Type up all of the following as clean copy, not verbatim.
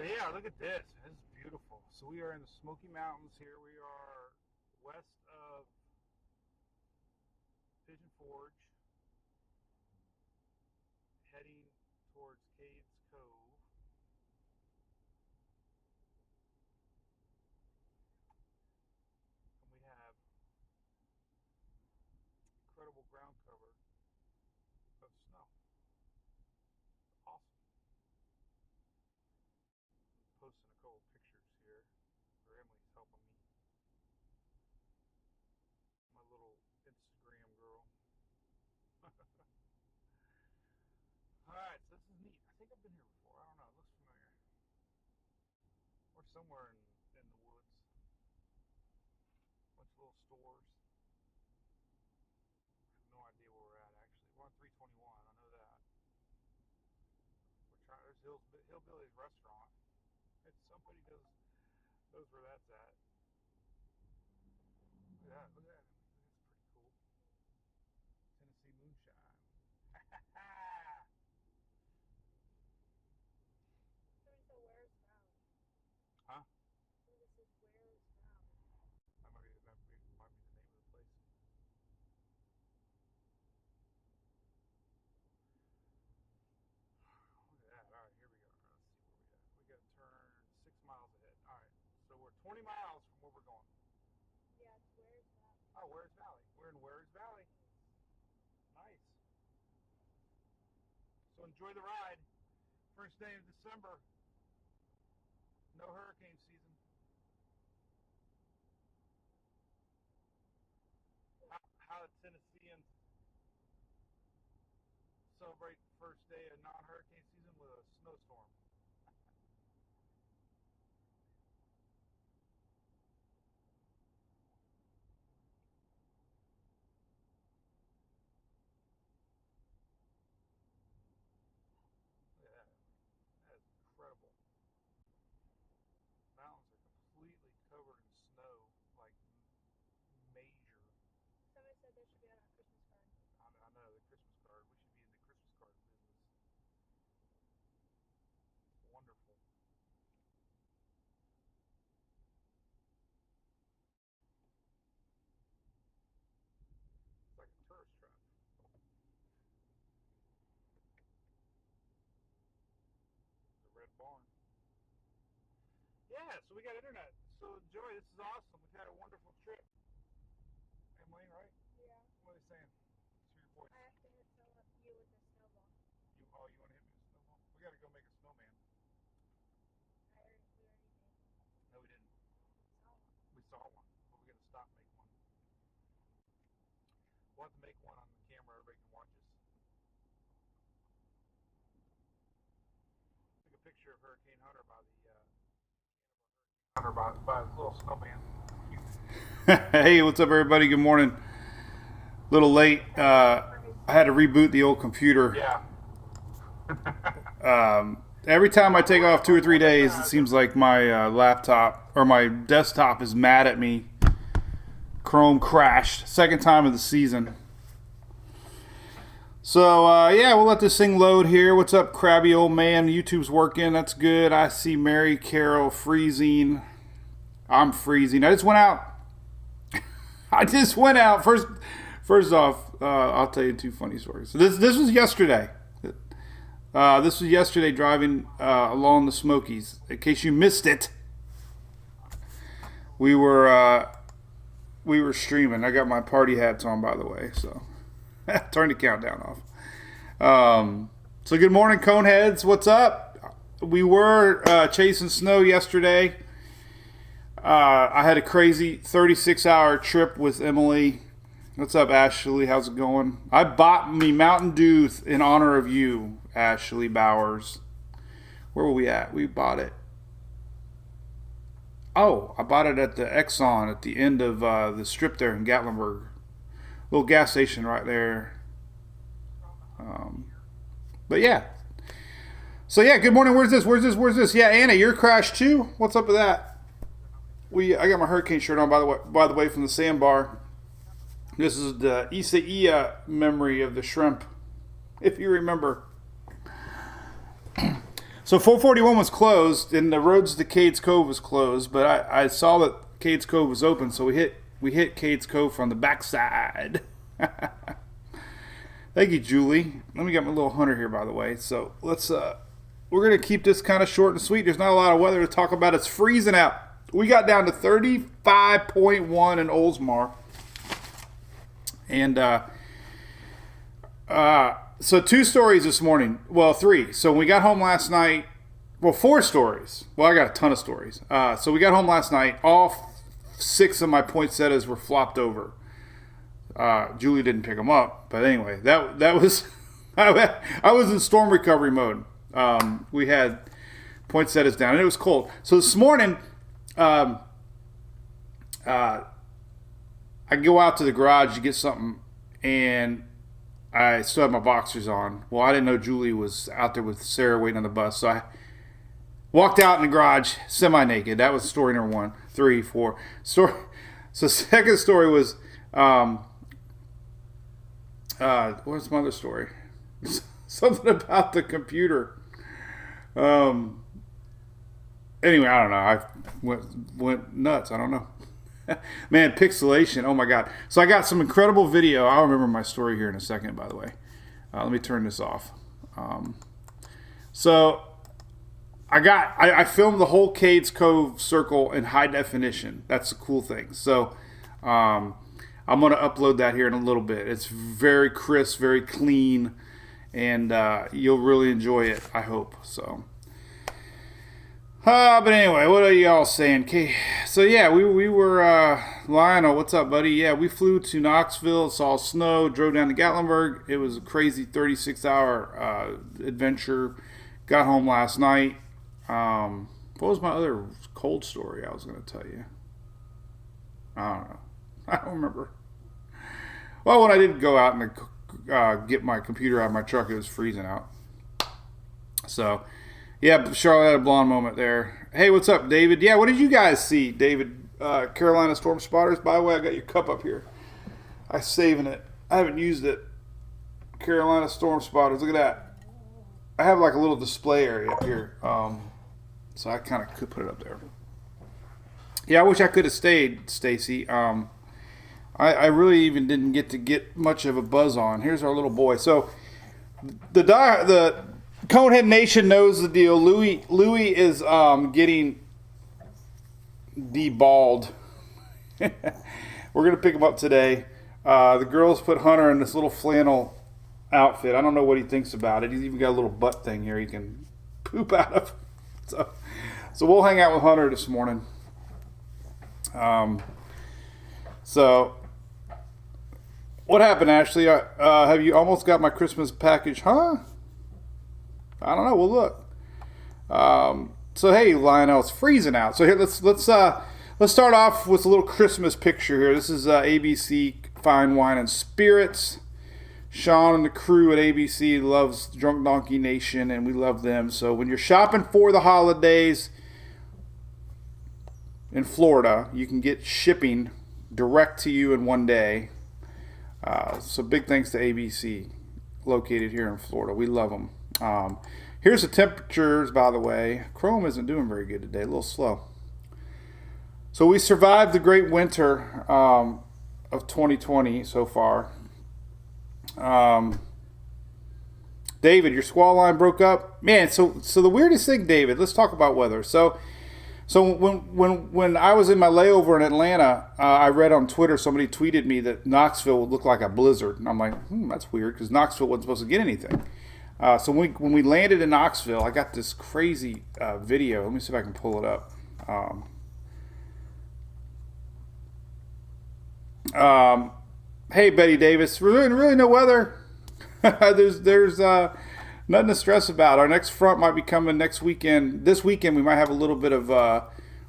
But yeah, look at this. This is beautiful. So we are in the Smoky Mountains here. We are west of Pigeon Forge, heading towards Cades Cove. And we have incredible ground cover of snow. Awesome. Posting a couple pictures here. Or Emily's helping me. My little Instagram girl. Alright, so this is neat. I think I've been here before. I don't know. It looks familiar. We're somewhere in the woods. Bunch of little stores. I have no idea where we're at actually. We're on 321. I know that. We're trying. There's Hillbilly's restaurant. It's somebody knows where that's at. Look at that. Look at that. That's pretty cool. Tennessee moonshine. Huh? That might be the name of the place. Look at that. All right, here we go. Let's see where we at. We got to turn 6 miles ahead. All right, so we're 20 miles from where we're going. Oh, Wares Valley. We're in Wares Valley. Nice. So enjoy the ride. First day of December. No hurricane season. How the Tennesseans celebrate the first day of non-hurricane season with a snowstorm. Look at that. That is incredible. Mountains are completely covered in snow, like major. I know the Christmas card. We should be in the Christmas card business. Wonderful. It's like a tourist trap. The Red Barn. Yeah, so we got internet. So Joy, this is awesome. We've had a wonderful trip. Emily, right? What are they saying? Let's hear your voice. You want to hit me with a snowball? We got to go make a snowman. No, we didn't. We saw one, but we got to stop and make one. We'll have to make one on the camera. Everybody can watch us. Took a picture of Hurricane Hunter by the Hunter by his little snowman. Hey, what's up, everybody? Good morning. A little late. I had to reboot the old computer. Yeah. Every time I take off 2 or 3 days, it seems like my laptop or my desktop is mad at me. Chrome crashed. Second time of the season. So, yeah, we'll let this thing load here. What's up, crabby old man? YouTube's working. That's good. I see Mary Carol freezing. I'm freezing. I just went out. First off, I'll tell you two funny stories. So this was yesterday. This was yesterday driving along the Smokies. In case you missed it, we were streaming. I got my party hats on, by the way, so turn the countdown off. So good morning, Coneheads. What's up? We were chasing snow yesterday. I had a crazy 36-hour trip with Emily. What's up, Ashley? How's it going? I bought me Mountain Dew in honor of you, Ashley Bowers. Where were we at? We bought it. Oh, I bought it at the Exxon at the end of the strip there in Gatlinburg. Little gas station right there. But yeah. So yeah, good morning. Where's this? Yeah, Anna, you're crashed too? What's up with that? I got my hurricane shirt on by the way from the sandbar. This is the Isaiah memory of the shrimp, if you remember. So So 441 was closed, and the roads to Cades Cove was closed. But I saw that Cades Cove was open, so we hit Cades Cove from the backside. Thank you, Julie. Let me get my little hunter here, by the way. So let's we're gonna keep this kind of short and sweet. There's not a lot of weather to talk about. It's freezing out. We got down to 35.1 in Oldsmar, and so 2 stories this morning. Well, 3. So when we got home last night, well, 4 stories. Well, I got a ton of stories. So we got home last night. All 6 of my poinsettias were flopped over. Julie didn't pick them up, but anyway, that was I was in storm recovery mode. We had poinsettias down, and it was cold. So this morning, I go out to the garage to get something, and I still had my boxers on. Well, I didn't know Julie was out there with Sarah waiting on the bus, so I walked out in the garage semi-naked. That was story number 1. 3, 4. Story. So second story was, what's my other story? Something about the computer. Anyway, I don't know. I went nuts. I don't know. Man, pixelation. Oh my God. So I got some incredible video. I'll remember my story here in a second, by the way. Let me turn this off. So I filmed the whole Cades Cove circle in high definition. That's the cool thing. So I'm going to upload that here in a little bit. It's very crisp, very clean, and you'll really enjoy it, I hope. So, but anyway, what are y'all saying? Okay, so yeah, we were, Lionel, what's up, buddy? Yeah, we flew to Knoxville, saw snow, drove down to Gatlinburg. It was a crazy 36-hour adventure. Got home last night. What was my other cold story I was going to tell you? I don't know. I don't remember. Well, when I did go out and get my computer out of my truck, it was freezing out. So, yeah, Charlotte had a blonde moment there. Hey, what's up, David? Yeah, what did you guys see, David? Carolina Storm Spotters. By the way, I got your cup up here. I'm saving it. I haven't used it. Carolina Storm Spotters. Look at that. I have like a little display area up here. So I kind of could put it up there. Yeah, I wish I could have stayed, Stacy. I really even didn't get much of a buzz on. Here's our little boy. So the Conehead Nation knows the deal. Louis is getting deballed. We're gonna pick him up today. The girls put Hunter in this little flannel outfit. I don't know what he thinks about it. He's even got a little butt thing here he can poop out of. So we'll hang out with Hunter this morning. So what happened, Ashley? Have you almost got my Christmas package? Huh? I don't know. We'll look. So hey, Lionel, it's freezing out. So here, let's start off with a little Christmas picture here. This is ABC Fine Wine and Spirits. Sean and the crew at ABC loves Drunk Donkey Nation, and we love them. So when you're shopping for the holidays in Florida, you can get shipping direct to you in one day. So big thanks to ABC, located here in Florida. We love them. Here's the temperatures, by the way. Chrome isn't doing very good today, a little slow. So we survived the great winter of 2020 so far. David, your squall line broke up. Man, so the weirdest thing, David, let's talk about weather. So when I was in my layover in Atlanta, I read on Twitter, somebody tweeted me that Knoxville would look like a blizzard. And I'm like, that's weird, because Knoxville wasn't supposed to get anything. So when we landed in Knoxville, I got this crazy video. Let me see if I can pull it up. Hey, Betty Davis, really no weather. There's nothing to stress about. Our next front might be coming next weekend. This weekend we might have a little bit of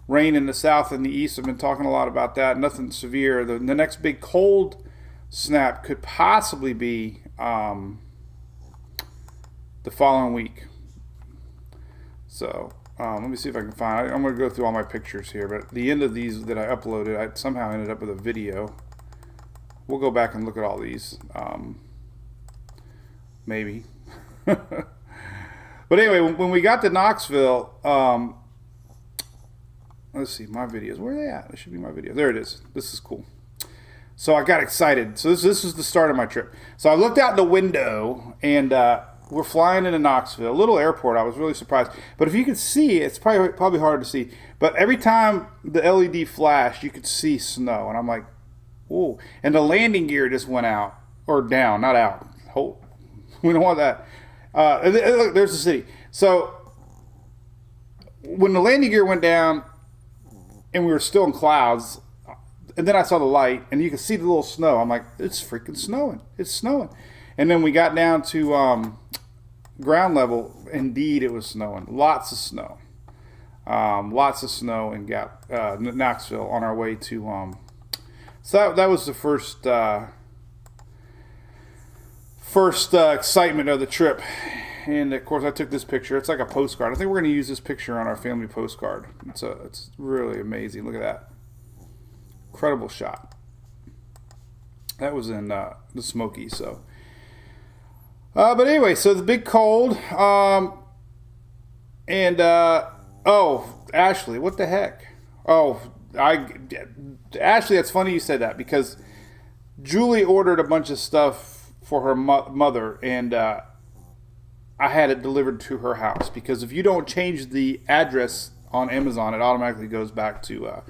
rain in the south and the east. I've been talking a lot about that. Nothing severe. The next big cold snap could possibly be the following week. So let me see if I can find. I'm going to go through all my pictures here, but at the end of these that I uploaded, I somehow ended up with a video. We'll go back and look at all these. Maybe. But anyway, when we got to Knoxville, let's see, my videos. Where are they at? There should be my video. There it is. This is cool. So I got excited. So this is the start of my trip. So I looked out the window, and we're flying into Knoxville, a little airport. I was really surprised. But if you could see, it's probably hard to see. But every time the LED flashed, you could see snow. And I'm like, whoa. And the landing gear just went out. Or down, not out. We don't want that. Look, there's the city. So when the landing gear went down, and we were still in clouds, and then I saw the light, and you could see the little snow. I'm like, it's freaking snowing. It's snowing. And then we got down to ground level. Indeed, it was snowing. Lots of snow. Lots of snow in Knoxville on our way to... so that was the first excitement of the trip. And of course I took this picture. It's like a postcard. I think we're going to use this picture on our family postcard. It's really amazing. Look at that. Incredible shot. That was in the Smokies. So but anyway, so the big cold, and Ashley, what the heck? Ashley, that's funny you said that, because Julie ordered a bunch of stuff for her mother, and I had it delivered to her house, because if you don't change the address on Amazon, it automatically goes back to,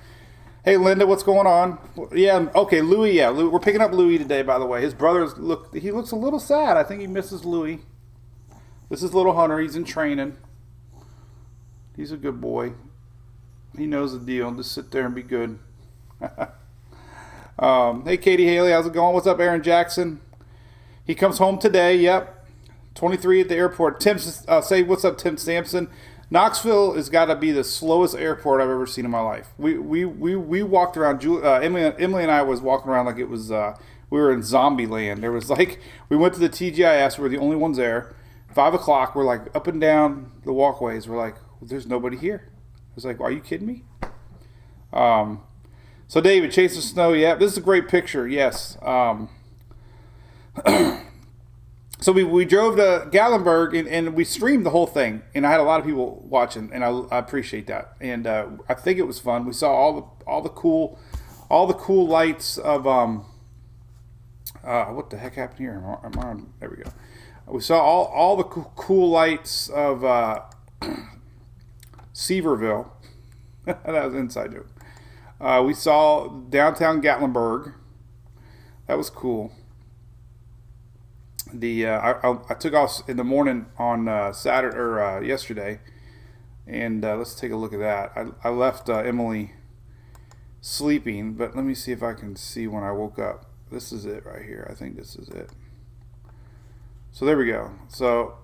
hey Linda, what's going on? Yeah, okay, Louie, yeah, we're picking up Louie today, by the way. His brother he looks a little sad. I think he misses Louie. This is little Hunter. He's in training. He's a good boy. He knows the deal. Just sit there and be good. Hey, Katie Haley, how's it going? What's up, Aaron Jackson? He comes home today. Yep, 23 at the airport. Tim, say what's up, Tim Sampson. Knoxville has got to be the slowest airport I've ever seen in my life. We walked around. Emily and I was walking around like it was we were in zombie land. There was like, we went to the TGIS. We were the only ones there. 5 o'clock. We're like up and down the walkways. We're like, there's nobody here. I was like, are you kidding me? So David, chasing snow. Yeah, this is a great picture. Yes. So we drove to Gatlinburg, and we streamed the whole thing, and I had a lot of people watching, and I appreciate that. And I think it was fun. We saw all the cool lights of what the heck happened here? Am I on? There we go. We saw all the cool lights of Seaverville. That was an inside joke. We saw downtown Gatlinburg. That was cool. I took off in the morning on Saturday or yesterday, and let's take a look at that. I left Emily sleeping, but let me see if I can see when I woke up. This is it right here. I think this is it. So there we go. So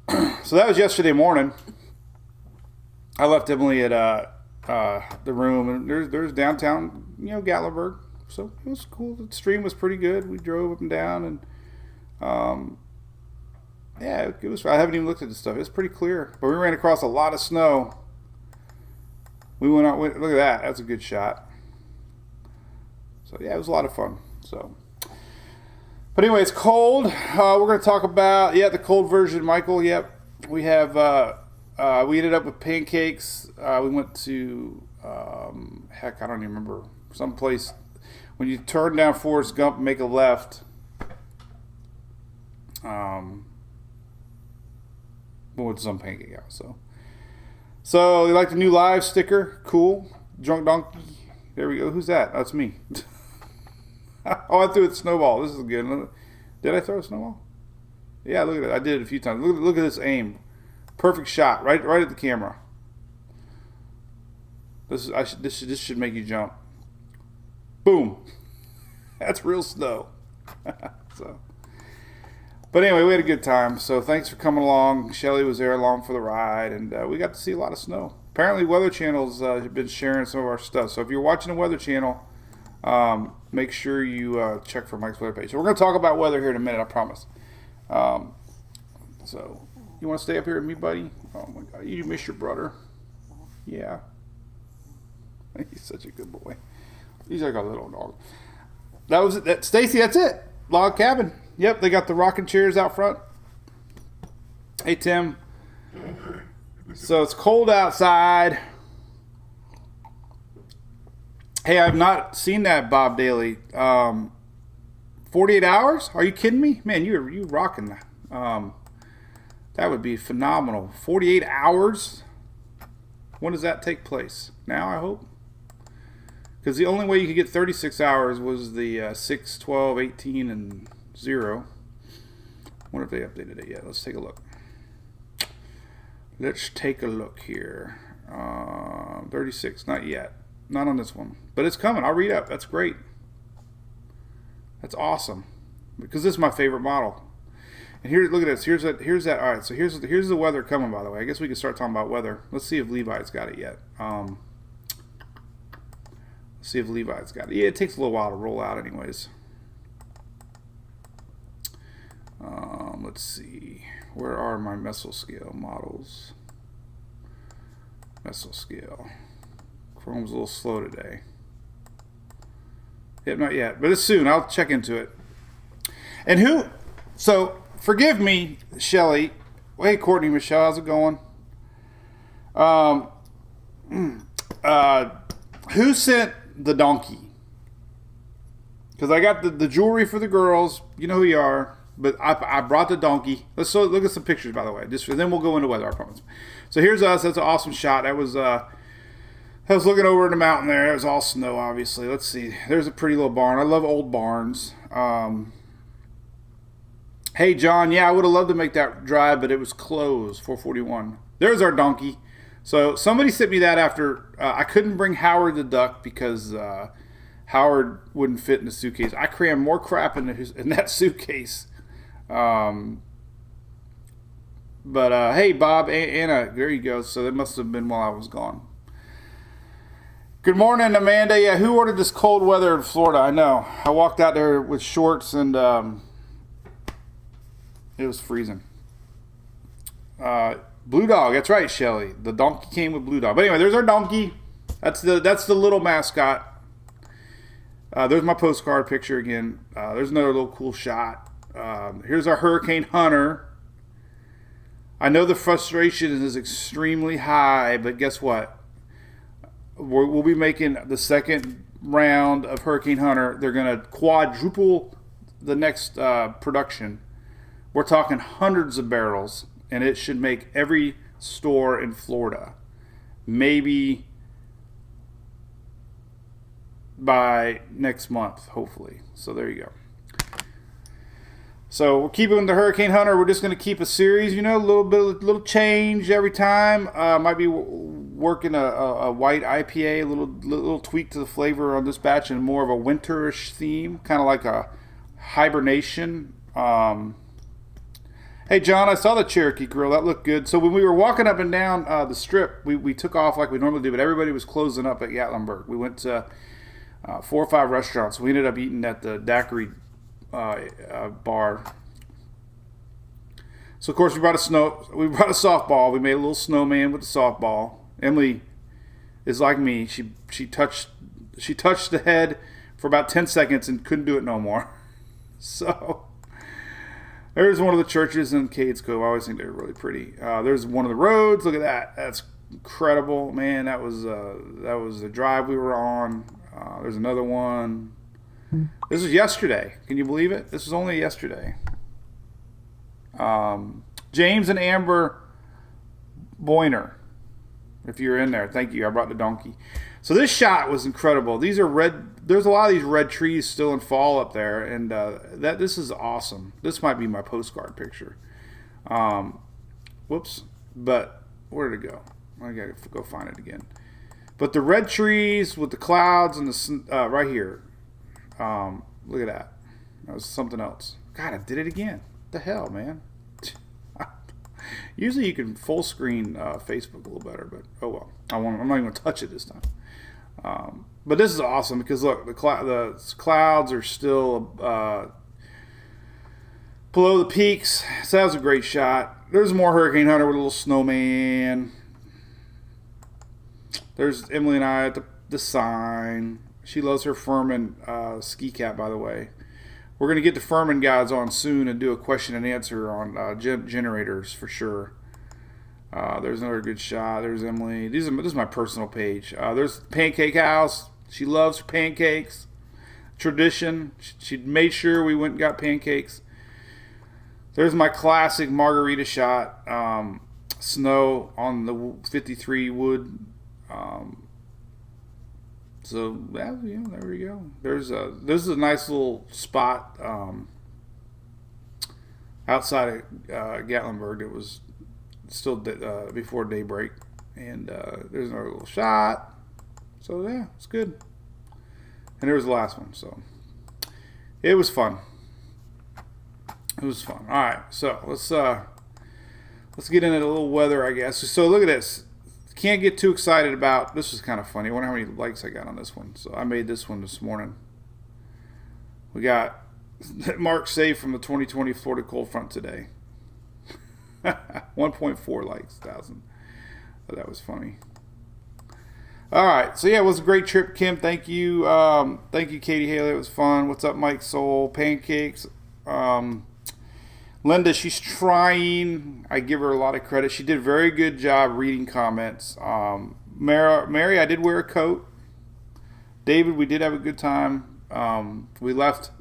that was yesterday morning. I left Emily at the room, and there's downtown, Gatlinburg. So it was cool. The stream was pretty good. We drove up and down, and yeah, it was. I haven't even looked at this stuff. It's pretty clear, but we ran across a lot of snow. We went out. Look at that. That's a good shot. So yeah, it was a lot of fun. So, but anyway, it's cold. We're going to talk about the cold version, Michael. Yep, we have. We ended up with pancakes. We went to heck, I don't even remember, someplace. When you turn down Forrest Gump and make a left, with some pancake out. So you like the new live sticker? Cool. Drunk Donkey. There we go. Who's that? That's me. Oh, I threw a snowball. This is good. Did I throw a snowball? Yeah, look at it. I did it a few times. Look at this aim. Perfect shot. Right at the camera. This should make you jump. Boom. That's real snow. But anyway, we had a good time. So thanks for coming along. Shelly was there along for the ride, and we got to see a lot of snow. Apparently, Weather Channel's been sharing some of our stuff. So if you're watching the Weather Channel, make sure you check for Mike's weather page. So we're going to talk about weather here in a minute, I promise. So you want to stay up here with me, buddy? Oh my God, you miss your brother? Yeah. He's such a good boy. He's like a little dog. That was it. Stacy, that's it. Log cabin. Yep, they got the rocking chairs out front. Hey, Tim. So it's cold outside. Hey, I've not seen that, Bob Daly. 48 hours? Are you kidding me? Man, you rocking that. That would be phenomenal. 48 hours? When does that take place? Now, I hope? Because the only way you could get 36 hours was the 6, 12, 18, and 0. I wonder if they updated it yet. Let's take a look. Let's take a look here. 36, not yet. Not on this one. But it's coming. I'll read up. That's great. That's awesome. Because this is my favorite model. And here, look at this. Here's that. All right, so here's the weather coming, by the way. I guess we can start talking about weather. Let's see if Levi's got it yet. Let's see if Levi's got it. Yeah, it takes a little while to roll out anyways. Let's see. Where are my mesoscale models? Mesoscale. Chrome's a little slow today. Yep, not yet, but it's soon. I'll check into it. And who? So forgive me, Shelly. Hey, Courtney, Michelle, how's it going? Who sent the donkey? Because I got the jewelry for the girls. You know who you are. But I brought the donkey. Let's look at some pictures, by the way. Just then we'll go into weather, I promise. So here's us. That's an awesome shot. I was looking over at the mountain there. It was all snow, obviously. Let's see. There's a pretty little barn. I love old barns. Hey, John. Yeah, I would have loved to make that drive, but it was closed. 441. There's our donkey. So somebody sent me that after I couldn't bring Howard the duck because Howard wouldn't fit in the suitcase. I crammed more crap in that suitcase. But hey, Bob, Anna, there you go. So that must have been while I was gone. Good morning, Amanda. Yeah, who ordered this cold weather in Florida? I know. I walked out there with shorts and it was freezing. Blue Dog, that's right, Shelly. The donkey came with Blue Dog. But anyway, there's our donkey. That's the little mascot. There's my postcard picture again. There's another little cool shot. Here's our Hurricane Hunter. I know the frustration is extremely high, but guess what? We'll be making the second round of Hurricane Hunter. They're going to quadruple the next production. We're talking hundreds of barrels, and it should make every store in Florida. Maybe by next month, hopefully. So there you go. So we're keeping the Hurricane Hunter. We're just going to keep a series, a little change every time. Might be working a white IPA, a little tweak to the flavor on this batch, and more of a winterish theme, kind of like a hibernation. Hey, John, I saw the Cherokee Grill. That looked good. So when we were walking up and down the strip, we took off like we normally do, but everybody was closing up at Gatlinburg. We went to 4 or 5 restaurants. We ended up eating at the Daiquiri bar. So of course we brought a softball. We made a little snowman with the softball. Emily is like me. She touched the head for about 10 seconds and couldn't do it no more. So there's one of the churches in Cades Cove. I always think they're really pretty. There's one of the roads. Look at that. That's incredible, man. That was the drive we were on. There's another one. This was yesterday. Can you believe it? This was only yesterday. James and Amber Boyner, if you're in there, thank you. I brought the donkey. So this shot was incredible. These are red. There's a lot of these red trees still in fall up there, and this is awesome. This might be my postcard picture. Whoops. But where did it go? I gotta go find it again. But the red trees with the clouds and the right here. Look at that. That was something else. God, I did it again. What the hell, man? Usually you can full screen Facebook a little better, but oh well. I'm not even going to touch it this time. But this is awesome because look, the clouds are still below the peaks. So that was a great shot. There's more Hurricane Hunter with a little snowman. There's Emily and I at the sign. She loves her Furman ski cap, by the way. we're going to get the Furman guys on soon and do a question and answer on generators for sure. There's another good shot. There's Emily. This is my personal page. There's Pancake House. She loves her pancakes. Tradition. She made sure we went and got pancakes. There's my classic margarita shot. Snow on the 53 wood. So yeah, there we go. This is a nice little spot outside of Gatlinburg. It was still before daybreak, and there's another little shot. So yeah, it's good. And there was the last one. So it was fun. It was fun. All right, so let's get into a little weather, I guess. So look at this. Can't get too excited about this. Was kind of funny. I wonder how many likes I got on this one. So I made this one this morning. We got Mark saved from the 2020 Florida cold front today. 1.4 likes, 1,000. Oh, that was funny. All right, so yeah, it was a great trip, Kim. Thank you, Katie Haley. It was fun. What's up, Mike Soul? Pancakes. Linda, she's trying. I give her a lot of credit. She did a very good job reading comments. Mary, I did wear a coat. David, we did have a good time. We left.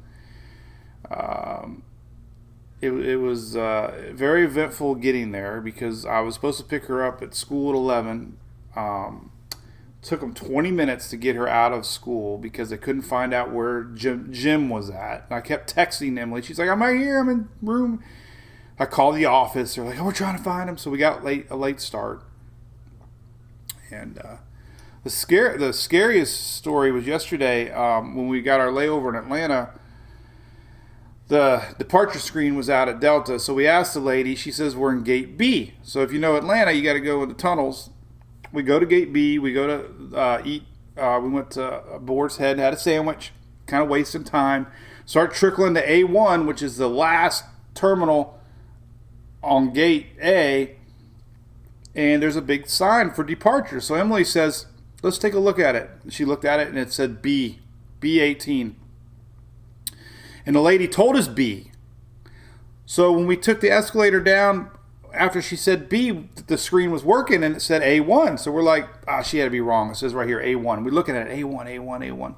It was very eventful getting there because I was supposed to pick her up at school at 11. Took them 20 minutes to get her out of school because they couldn't find out where Jim was at. And I kept texting Emily. She's like, I'm right here. I'm in room. I called the office. They're like, oh, we're trying to find him. So we got a late start. And the scariest story was yesterday when we got our layover in Atlanta. The departure screen was out at Delta. So we asked the lady. She says we're in Gate B. So if you know Atlanta, you got to go in the tunnels. We go to Gate B. We go to eat. We went to Boar's Head, had a sandwich, kind of wasting time. Start trickling to A1, which is the last terminal on Gate A. And there's a big sign for departure. So Emily says, let's take a look at it. She looked at it, and it said B, B18. And the lady told us B. So when we took the escalator down, after she said B, the screen was working and it said A1. So we're like, she had to be wrong. It says right here A1. We're looking at it, A1, A1, A1.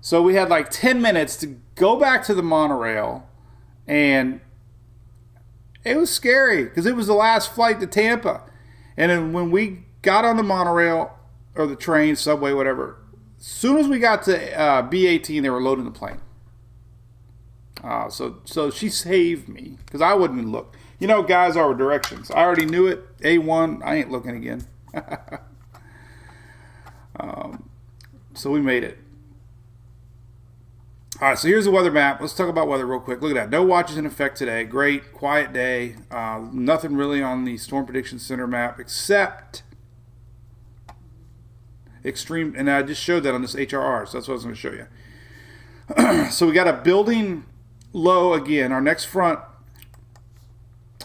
So we had like 10 minutes to go back to the monorail, and it was scary because it was the last flight to Tampa. And then when we got on the monorail or the train, subway, whatever, as soon as we got to B18, they were loading the plane. So she saved me because I wouldn't even look. You know, guys, our directions. I already knew it. A1, I ain't looking again. So we made it. All right, so here's the weather map. Let's talk about weather real quick. Look at that. No watches in effect today. Great, quiet day. Nothing really on the Storm Prediction Center map except extreme. And I just showed that on this HRR, so that's what I was going to show you. So we got a building low again. Our next front.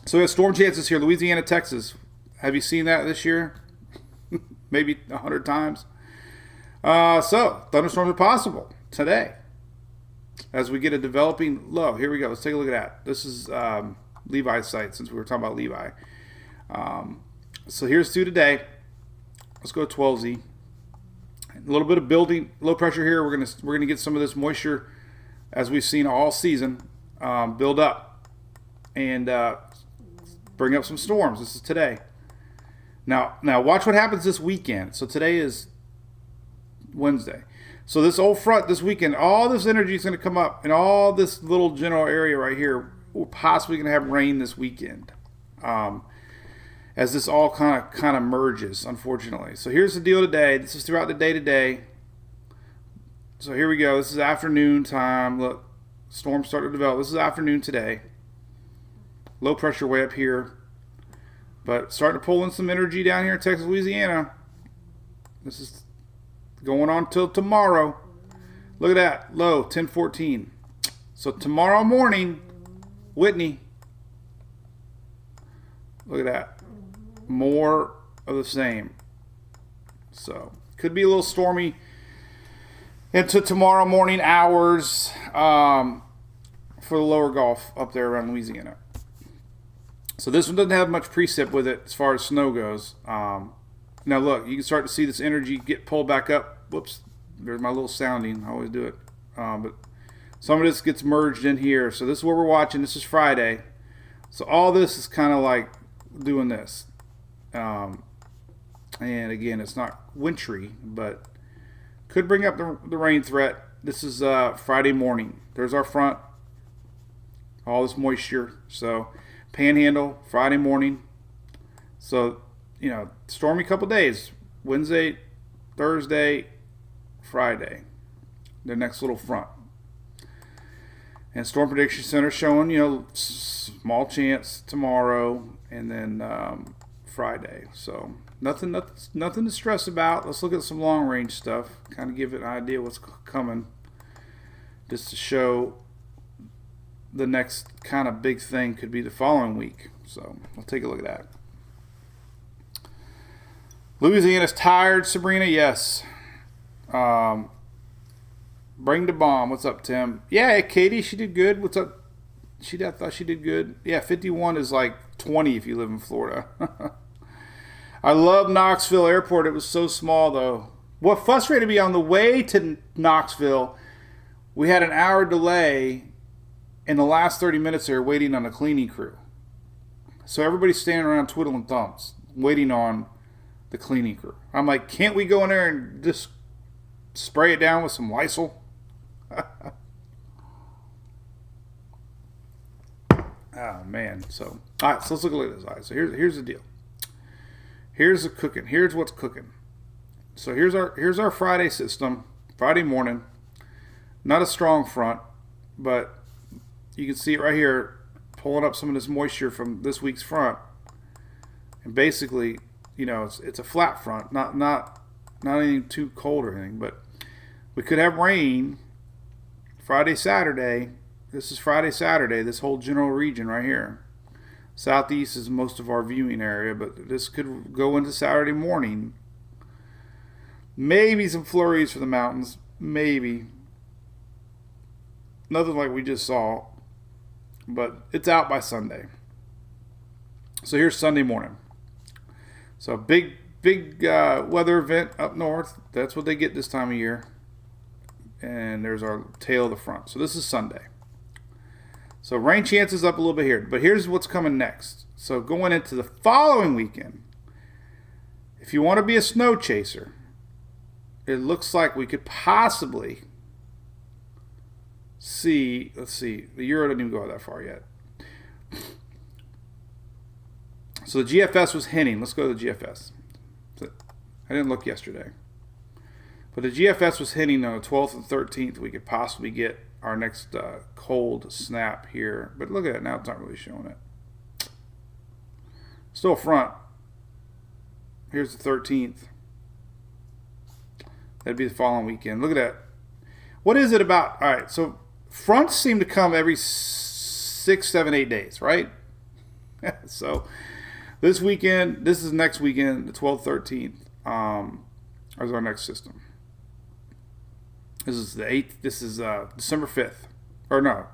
So we have storm chances here, Louisiana, Texas. Have you seen that this year? Maybe 100 times. So thunderstorms are possible today as we get a developing low. Here we go. Let's take a look at that. This is Levi's site since we were talking about Levi. So here's through today. Let's go to 12Z. A little bit of building, low pressure here. We're gonna get some of this moisture as we've seen all season build up and bring up some storms. This is today. Now watch what happens this weekend. So today is Wednesday. So this old front this weekend, all this energy is going to come up, and all this little general area right here, we're possibly going to have rain this weekend, as this all kind of merges, unfortunately. So here's the deal today. This is throughout the day today. So here we go. This is afternoon time. Look, storms start to develop. This is afternoon today. Low pressure way up here, but starting to pull in some energy down here in Texas, Louisiana. This is going on till tomorrow. Look at that, low 1014. So tomorrow morning, Whitney. Look at that, more of the same. So could be a little stormy into tomorrow morning hours. for the lower Gulf up there around Louisiana. So this one doesn't have much precip with it as far as snow goes. Now look, you can start to see this energy get pulled back up. Whoops, there's my little sounding. I always do it. But some of this gets merged in here. So this is what we're watching. This is Friday. So all this is kind of like doing this. And again, it's not wintry, but could bring up the rain threat. This is Friday morning. There's our front. All this moisture. So Panhandle, Friday morning. So, stormy couple days. Wednesday, Thursday, Friday. The next little front. And Storm Prediction Center showing, small chance tomorrow and then Friday. So nothing to stress about. Let's look at some long range stuff. Kind of give it an idea what's coming. Just to show the next kind of big thing could be the following week. So we'll take a look at that. Louisiana's tired, Sabrina? Yes. Bring the bomb. What's up, Tim? Yeah, Katie, she did good. What's up? I thought she did good. Yeah, 51 is like 20 if you live in Florida. I love Knoxville Airport. It was so small, though. What frustrated me on the way to Knoxville, we had an hour delay in the last 30 minutes there waiting on a cleaning crew. So everybody's standing around twiddling thumbs, waiting on the cleaning crew. I'm like, can't we go in there and just spray it down with some Lysol? Oh, man. So, all right, so let's look at this. All right, so here's the deal. Here's the cooking. Here's what's cooking. So here's our Friday system, Friday morning. Not a strong front, but you can see it right here, pulling up some of this moisture from this week's front. And basically, it's a flat front, not anything too cold or anything, but we could have rain Friday, Saturday. This is Friday, Saturday, this whole general region right here. Southeast is most of our viewing area, but this could go into Saturday morning. Maybe some flurries for the mountains. Maybe. Nothing like we just saw. But it's out by Sunday. So here's Sunday morning. So big weather event up north. That's what they get this time of year. And there's our tail of the front. So this is Sunday. So rain chances up a little bit here. But here's what's coming next. So going into the following weekend, if you want to be a snow chaser, it looks like we could possibly see, let's see, the Euro didn't even go that far yet. So the GFS was hinting. Let's go to the GFS. I didn't look yesterday. But the GFS was hinting on the 12th and 13th we could possibly get our next cold snap here. But look at it now, it's not really showing it. Still front. Here's the 13th. That'd be the following weekend. Look at that. What is it about? All right, so fronts seem to come every 6, 7, 8 days, right? So this weekend, this is next weekend, the 12th, 13th, is our next system. This is the 8th. This is December 5th. Or no.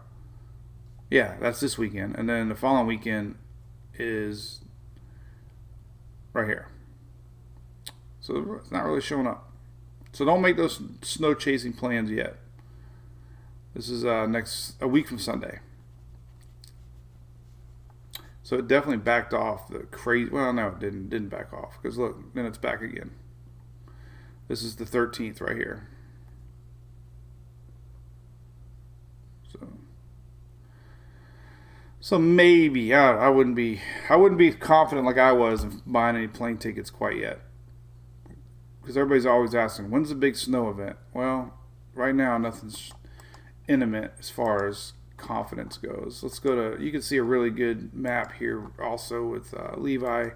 Yeah, that's this weekend. And then the following weekend is right here. So it's not really showing up. So don't make those snow chasing plans yet. This is a week from Sunday. So it definitely backed off the crazy. Well, no, it didn't back off. Because look, then it's back again. This is the 13th right here. So maybe I wouldn't be confident like I was in buying any plane tickets quite yet, because everybody's always asking when's the big snow event. Well, right now nothing's imminent as far as confidence goes. Let's go to. You can see a really good map here also with Levi,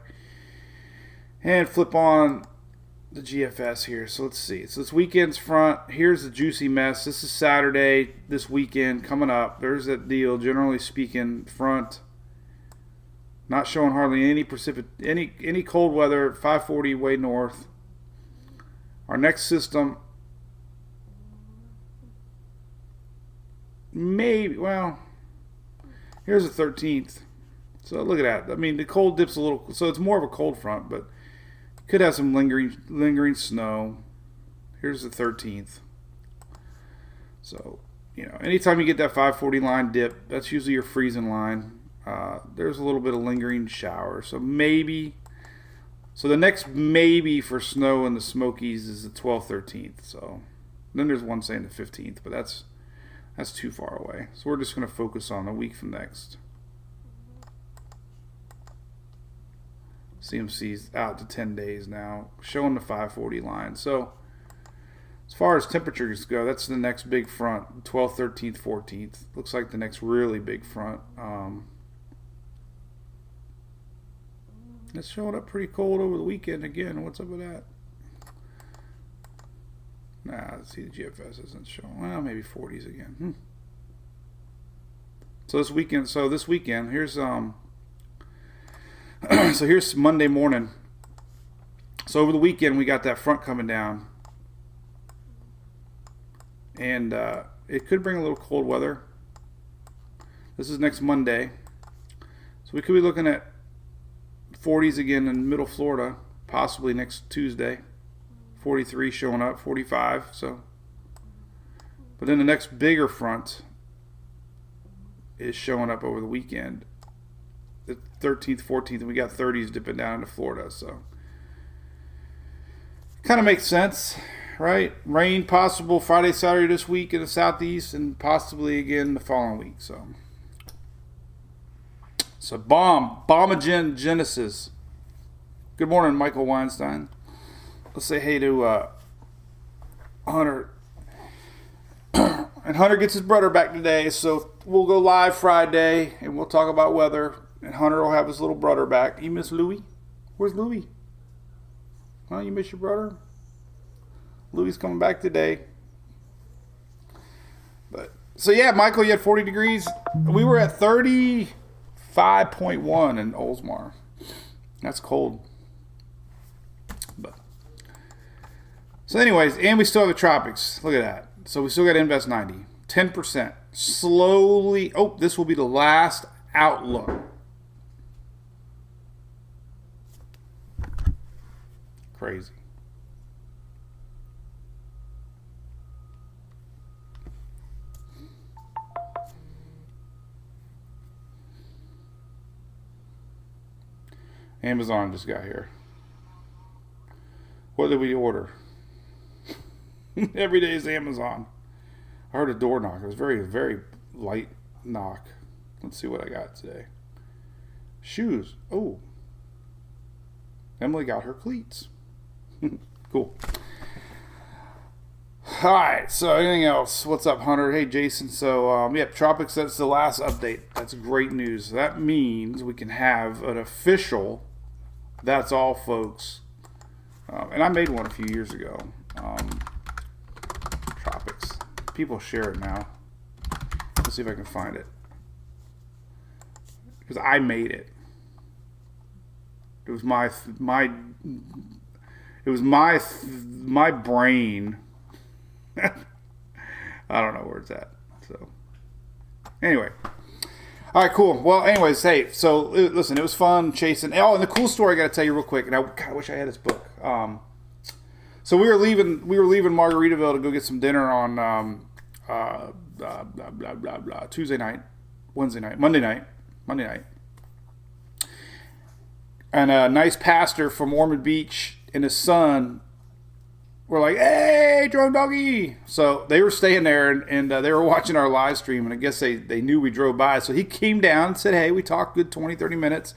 and flip on the GFS here. So let's see. So this weekend's front. Here's the juicy mess. This is Saturday. This weekend coming up. There's that deal. Generally speaking, front. Not showing hardly any any cold weather. 540 way north. Our next system. Maybe. Well, Here's the 13th. So look at that. I mean, the cold dips a little, so it's more of a cold front, but could have some lingering snow. Here's the 13th. So, anytime you get that 540 line dip, that's usually your freezing line. There's a little bit of lingering shower. So maybe, the next maybe for snow in the Smokies is the 12th, 13th. So then there's one saying the 15th, but that's too far away. So we're just going to focus on a week from next. CMC's out to 10 days now, showing the 540 line. So as far as temperatures go, that's the next big front, 12th, 13th, 14th. Looks like the next really big front. It's showing up pretty cold over the weekend again. What's up with that? Nah, let's see, the GFS isn't showing. Well, maybe 40s again. So this weekend, here's so here's Monday morning. So over the weekend we got that front coming down, and it could bring a little cold weather. This is next Monday, so we could be looking at 40s again in middle Florida, possibly next Tuesday. 43 showing up, 45. So, but then the next bigger front is showing up over the weekend, the 13th, 14th, and we got 30s dipping down into Florida. So, kind of makes sense, right? Rain possible Friday, Saturday this week in the southeast, and possibly again the following week. So Bombogenesis. Good morning, Michael Weinstein. Let's say hey to Hunter. And Hunter gets his brother back today, so we'll go live Friday, and we'll talk about weather. And Hunter will have his little brother back. You miss Louie? Where's Louie? Huh? You miss your brother? Louie's coming back today. But so yeah, Michael, you had 40 degrees. We were at 35.1 in Oldsmar. That's cold. But so anyways, and we still have the tropics. Look at that. So we still got Invest 90. 10%. Slowly. Oh, this will be the last outlook. Crazy. Amazon just got here. What did we order? Every day is Amazon. I heard a door knock. It was very, very light knock. Let's see what I got today. Shoes. Oh. Emily got her cleats. Cool. All right. So anything else? What's up, Hunter? Hey, Jason. So, Tropics, that's the last update. That's great news. That means we can have an official that's all, folks. And I made one a few years ago. Tropics. People share it now. Let's see if I can find it. Because I made it. It was my brain. I don't know where it's at. So anyway. All right, cool. Well, anyways, hey, so listen, it was fun chasing. Oh, and the cool story I got to tell you real quick, and I wish I had this book. So we were leaving Margaritaville to go get some dinner on Tuesday night, Wednesday night, Monday night, and a nice pastor from Ormond Beach and his son were like, "Hey, drone doggy!" So they were staying there, and they were watching our live stream, and I guess they knew we drove by. So he came down and said, "Hey," we talked good 20, 30 minutes.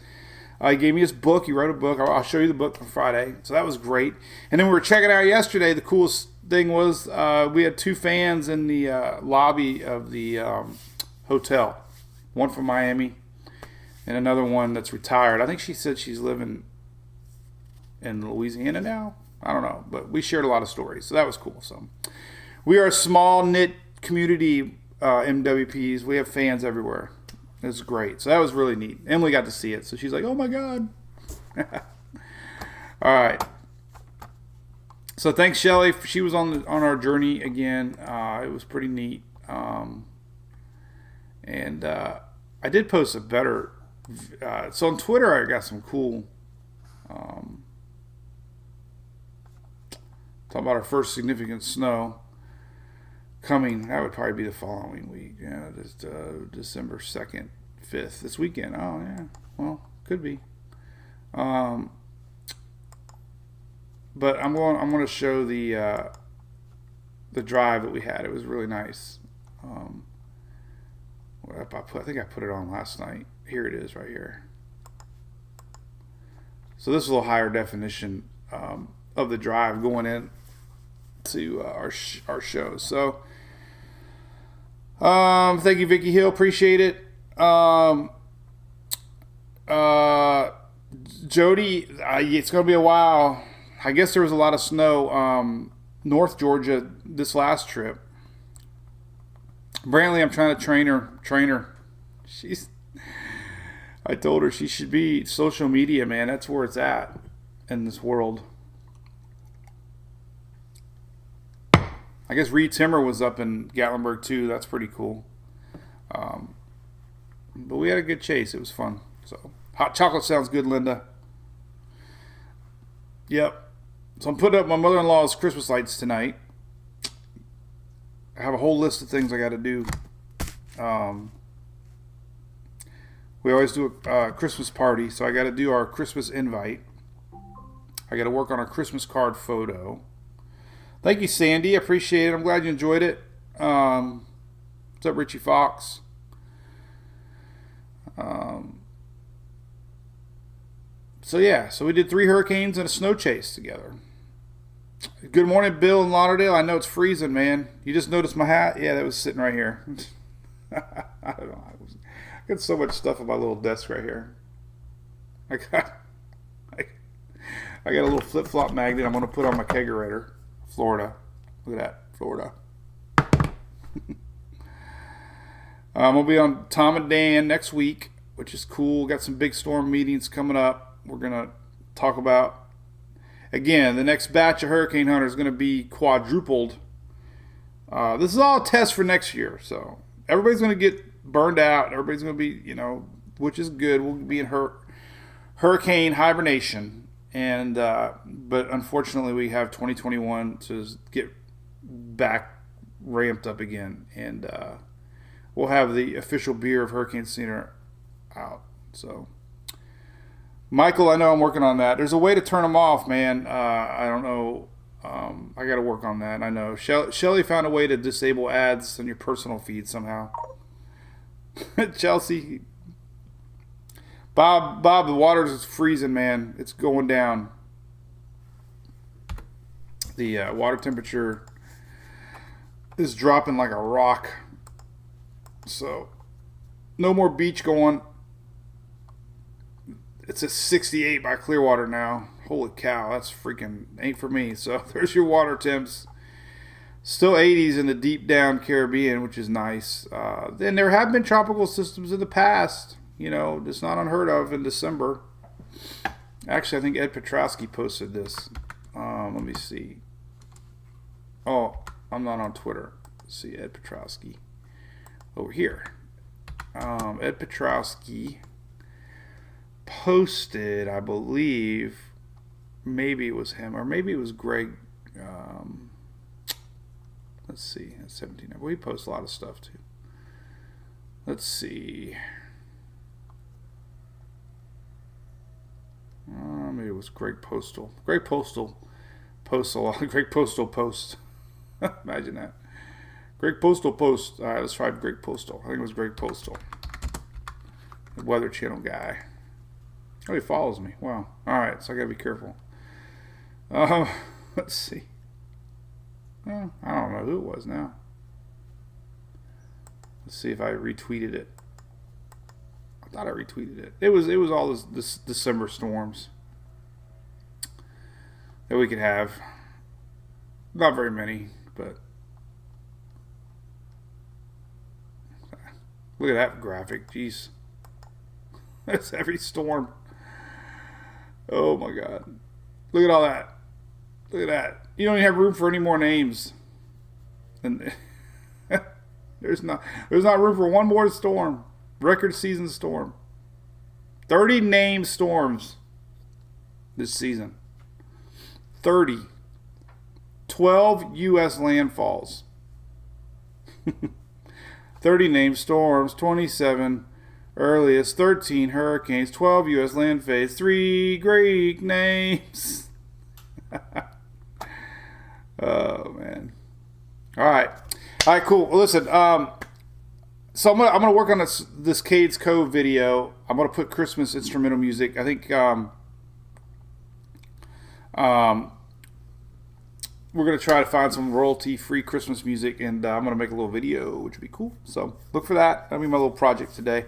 He gave me his book. He wrote a book. I'll show you the book on Friday. So that was great. And then we were checking out yesterday. The coolest thing was we had two fans in the lobby of the hotel. One from Miami and another one that's retired. I think she said she's living in Louisiana now. I don't know, but we shared a lot of stories, so that was cool. So we are a small knit community, MWPs. We have fans everywhere. It's great. So that was really neat. Emily got to see it, so she's like, "Oh my god!" All right. So thanks, Shelly. She was on our journey again. It was pretty neat. And I I did post a better. So on Twitter, I got some cool. Talking about our first significant snow coming. That would probably be the following week. Yeah, just December 2nd, 5th. This weekend. Oh yeah. Well, could be. But I'm going to show the drive that we had. It was really nice. I think I put it on last night. Here it is, right here. So this is a little higher definition of the drive going in to our show. So thank you, Vicky Hill. Appreciate it. Jody, it's going to be a while. I guess there was a lot of snow North Georgia this last trip. Brantley, I'm trying to train her. I told her she should be social media, man. That's where it's at in this world. I guess Reed Timmer was up in Gatlinburg too. That's pretty cool. But we had a good chase. It was fun. So hot chocolate sounds good, Linda. Yep. So I'm putting up my mother-in-law's Christmas lights tonight. I have a whole list of things I got to do. We always do a Christmas party, so I got to do our Christmas invite. I got to work on our Christmas card photo. Thank you, Sandy. I appreciate it. I'm glad you enjoyed it. What's up, Richie Fox? So we did 3 hurricanes and a snow chase together. Good morning, Bill in Lauderdale. I know it's freezing, man. You just noticed my hat? Yeah, that was sitting right here. I don't know. I got so much stuff on my little desk right here. I got a little flip-flop magnet I'm going to put on my kegerator. Florida. Look at that. Florida. We'll be on Tom and Dan next week, which is cool. Got some big storm meetings coming up. We're going to talk about, again, the next batch of Hurricane Hunter is going to be quadrupled. This is all a test for next year. So everybody's going to get burned out. Everybody's going to be, which is good. We'll be in hurricane hibernation. And but unfortunately, we have 2021 to get back ramped up again. And we'll have the official beer of Hurricane Center out. So, Michael, I know I'm working on that. There's a way to turn them off, man. I don't know. I got to work on that. I know. Shelly found a way to disable ads on your personal feed somehow. Chelsea. Bob, the water is freezing, man. It's going down. The water temperature is dropping like a rock. So, no more beach going. It's at 68 by Clearwater now. Holy cow, that's freaking ain't for me. So, there's your water temps. Still 80s in the deep down Caribbean, which is nice. Then there have been tropical systems in the past. It's not unheard of in December. Actually, I think Ed Petrowski posted this. Let me see. Oh, I'm not on Twitter. Let's see, Ed Petrowski. Over here. Ed Petrowski posted, I believe, maybe it was him, or maybe it was Greg. Let's see, at 17. Well, he posts a lot of stuff, too. Let's see. Maybe it was Greg Postal. Greg Postal posts a lot. Greg Postal posts. Imagine that. Greg Postal posts. All right, let's try Greg Postal. I think it was Greg Postal. The Weather Channel guy. Oh, he follows me. Wow. All right, so I got to be careful. Let's see. Well, I don't know who it was now. Let's see if I retweeted it. I thought I retweeted it. It was all this December storms that we could have. Not very many, but look at that graphic. Jeez. That's every storm. Oh my God. Look at all that. Look at that. You don't even have room for any more names. And there's not room for one more storm. Record season storm. 30 named storms this season. 30. 12 U.S. landfalls. 30 named storms. 27 earliest. 13 hurricanes. 12 U.S. landfalls. 3 Greek names. Oh, man. All right, cool. Well, listen. So I'm gonna work on this Cades Cove video. I'm gonna put Christmas instrumental music. I think we're gonna try to find some royalty-free Christmas music, and I'm gonna make a little video, which would be cool. So look for that. That'll be my little project today.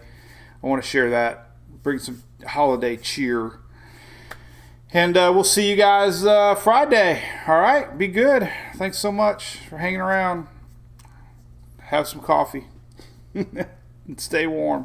I want to share that, bring some holiday cheer, and we'll see you guys Friday. All right, be good. Thanks so much for hanging around. Have some coffee. And stay warm.